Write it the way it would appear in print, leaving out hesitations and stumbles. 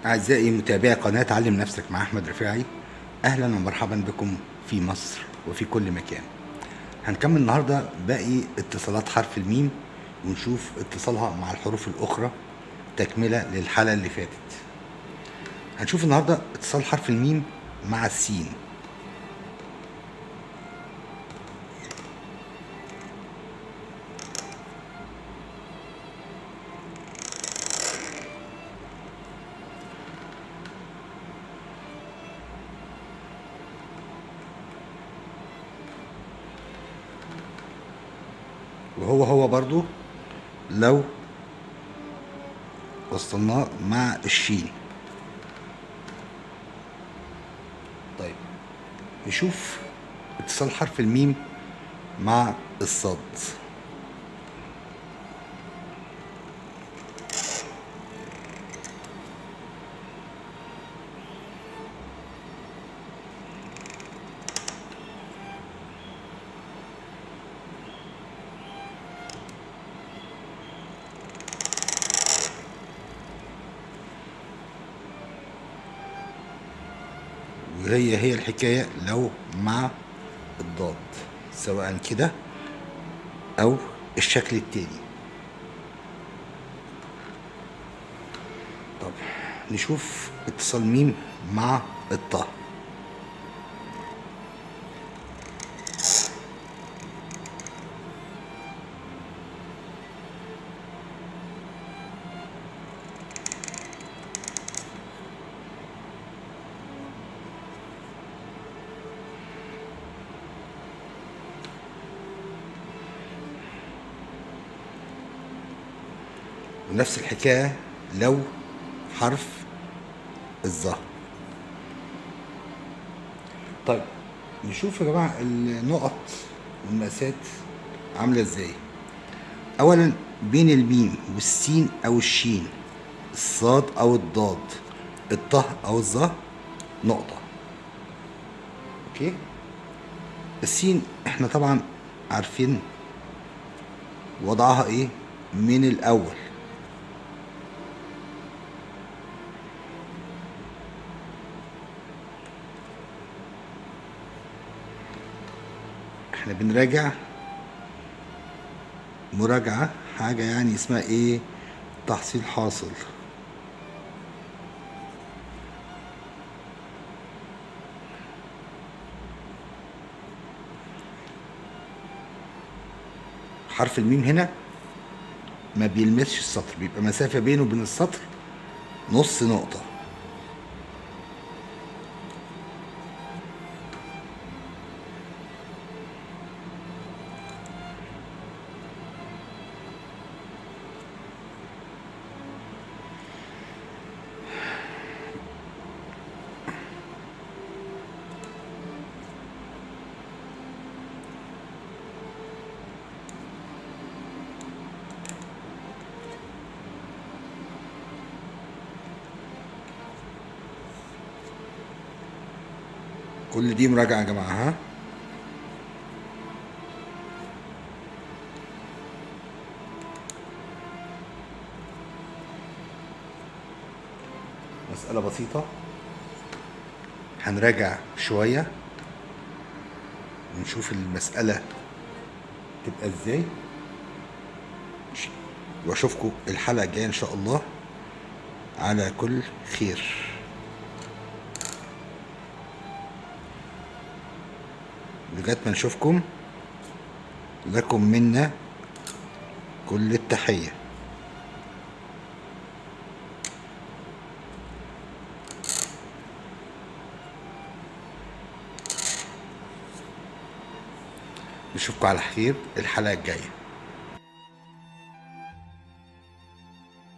أعزائي متابعي قناة علم نفسك مع أحمد رفاعي، أهلا ومرحبا بكم في مصر وفي كل مكان. هنكمل النهاردة باقي اتصالات حرف الميم ونشوف اتصالها مع الحروف الأخرى تكملة للحلقة اللي فاتت. هنشوف النهاردة اتصال حرف الميم مع السين. وهو برضو لو وصلناه مع الشين. طيب نشوف اتصال حرف الميم مع الصاد. وهي الحكاية لو مع الضاد، سواء كده او الشكل التاني. طب نشوف اتصال ميم مع الطاء. ونفس الحكاية لو حرف الظهر. طيب نشوف يا جماعة النقط والمقاسات عاملة ازاي. اولا بين الميم والسين او الشين، الصاد او الضاد، الطه او الظه نقطة. اوكي. السين احنا طبعا عارفين وضعها ايه من الاول. احنا بنراجع مراجعة حاجة يعني اسمها ايه، تحصيل حاصل. حرف الميم هنا ما بيلمسش السطر، بيبقى مسافة بينه وبين السطر نص نقطة. كل دي مراجعة يا جماعة. ها، مسألة بسيطة. هنراجع شوية ونشوف المسألة تبقى ازاي، واشوفكم الحلقة الجاية ان شاء الله على كل خير. لغاية ما نشوفكم، لكم منا كل التحية. نشوفكم على خير الحلقة الجاية.